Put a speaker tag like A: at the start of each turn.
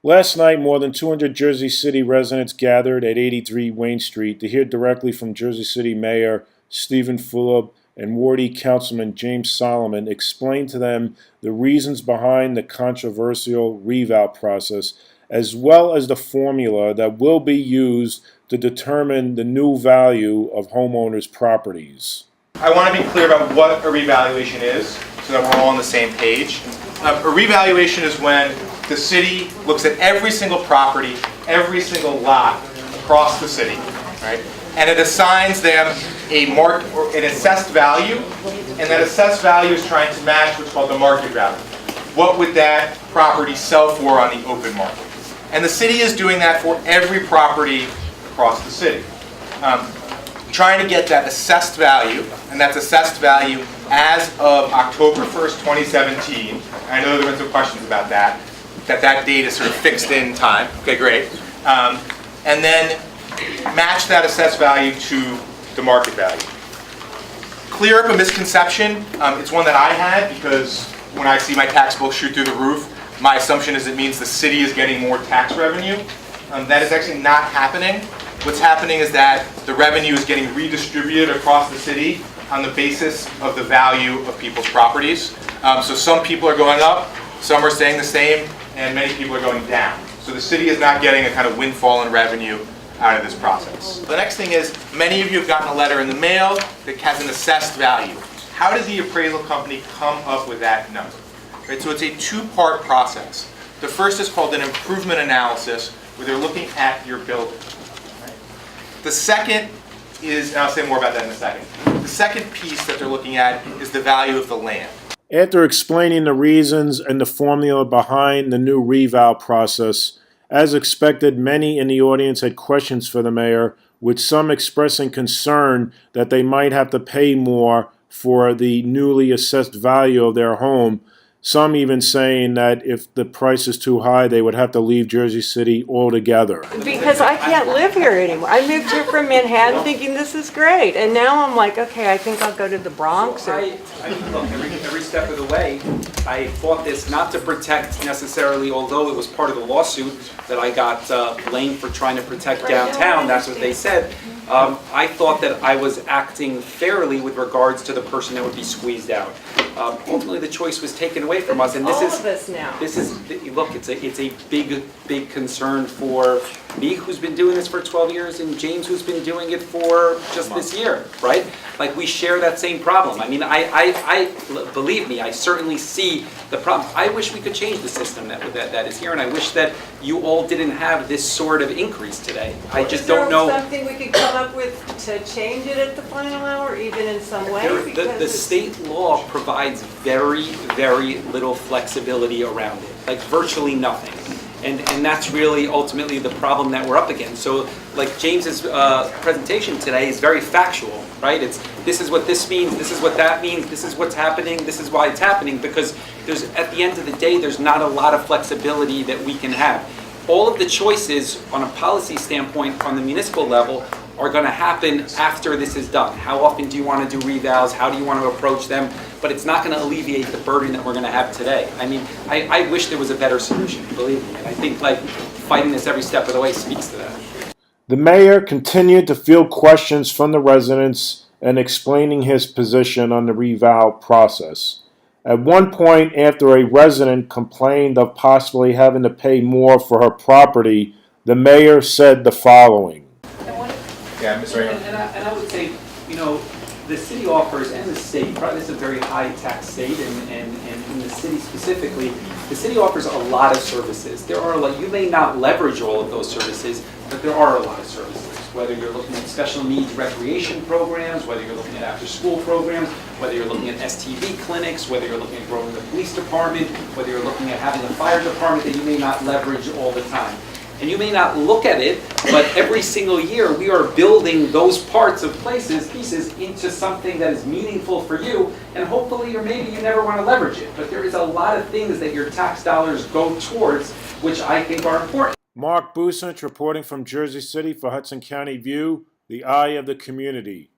A: Last night, more than 200 Jersey City residents gathered at 83 Wayne Street to hear directly from Jersey City Mayor Steven Fulop and Wardy Councilman James Solomon explain to them the reasons behind the controversial REVAL process, as well as the formula that will be used to determine the new value of homeowners' properties.
B: I want to be clear about what a revaluation is so that we're all on the same page. A revaluation is when the city looks at every single property, every single lot across the city, right? And it assigns them an assessed value, and that assessed value is trying to match what's called the market value. What would that property sell for on the open market? And the city is doing that for every property across the city. Trying to get that assessed value, and that's assessed value as of October 1st, 2017. I know there have been some questions about that date is sort of fixed in time. Okay, great. And then match that assessed value to the market value. Clear up a misconception. It's one that I had because when I see my tax bill shoot through the roof, my assumption is it means the city is getting more tax revenue. That is actually not happening. What's happening is that the revenue is getting redistributed across the city on the basis of the value of people's properties. So some people are going up, some are staying the same, and many people are going down. So the city is not getting a kind of windfall in revenue out of this process. The next thing is, many of you have gotten a letter in the mail that has an assessed value. How does the appraisal company come up with that number? Right, so it's a two-part process. The first is called an improvement analysis, where they're looking at your building. Right? The second is, and I'll say more about that in a second, the second piece that they're looking at is the value of the land.
A: After explaining the reasons and the formula behind the new REVAL process, as expected, many in the audience had questions for the mayor, with some expressing concern that they might have to pay more for the newly assessed value of their home. Some even saying that if the price is too high, they would have to leave Jersey City altogether.
C: Because I can't live here anymore. I moved here from Manhattan thinking this is great, and now I'm like, okay, I think I'll go to the Bronx.
D: So look, every step of the way, I fought this not to protect necessarily, although it was part of the lawsuit that I got blamed for trying to protect downtown, that's what they said. I thought that I was acting fairly with regards to the person that would be squeezed out. Ultimately, the choice was taken away from us, and this
C: All
D: is
C: of us now.
D: This is look. It's a big concern for me, who's been doing this for 12 years, and James, who's been doing it for just this year, right? Like, we share that same problem. I mean, I believe me, I certainly see the problem. I wish we could change the system that is here, and I wish that you all didn't have this sort of increase today. I just don't know.
C: Is there something we could come up with to change it at the final hour, even in some way?
D: The state law provides very little flexibility around it, like virtually nothing. And that's really ultimately the problem that we're up against. So, like James's presentation today is very factual, right? It's this is what this means, this is what that means, this is what's happening, this is why it's happening, because there's, at the end of the day, there's not a lot of flexibility that we can have. All of the choices on a policy standpoint on the municipal level are going to happen after this is done. How often do you want to do revals? How do you want to approach them? But it's not going to alleviate the burden that we're going to have today. I mean, I wish there was a better solution, believe me. And I think like fighting this every step of the way speaks to that.
A: The mayor continued to field questions from the residents and explaining his position on the REVAL process. At one point, after a resident complained of possibly having to pay more for her property, the mayor said the following.
B: Yeah, Mr. Raymond.
D: And I would say, you know, the city offers, and the state, probably this is a very high tax state, and in the city specifically, the city offers a lot of services. There are, like, you may not leverage all of those services, but there are a lot of services. Whether you're looking at special needs recreation programs, whether you're looking at after-school programs, whether you're looking at STD clinics, whether you're looking at growing the police department, whether you're looking at having a fire department that you may not leverage all the time. And you may not look at it, but every single year we are building those parts of pieces into something that is meaningful for you, and hopefully, or maybe you never want to leverage it. But there is a lot of things that your tax dollars go towards, which I think are important.
A: Mark Bucinich reporting from Jersey City for Hudson County View, the eye of the community.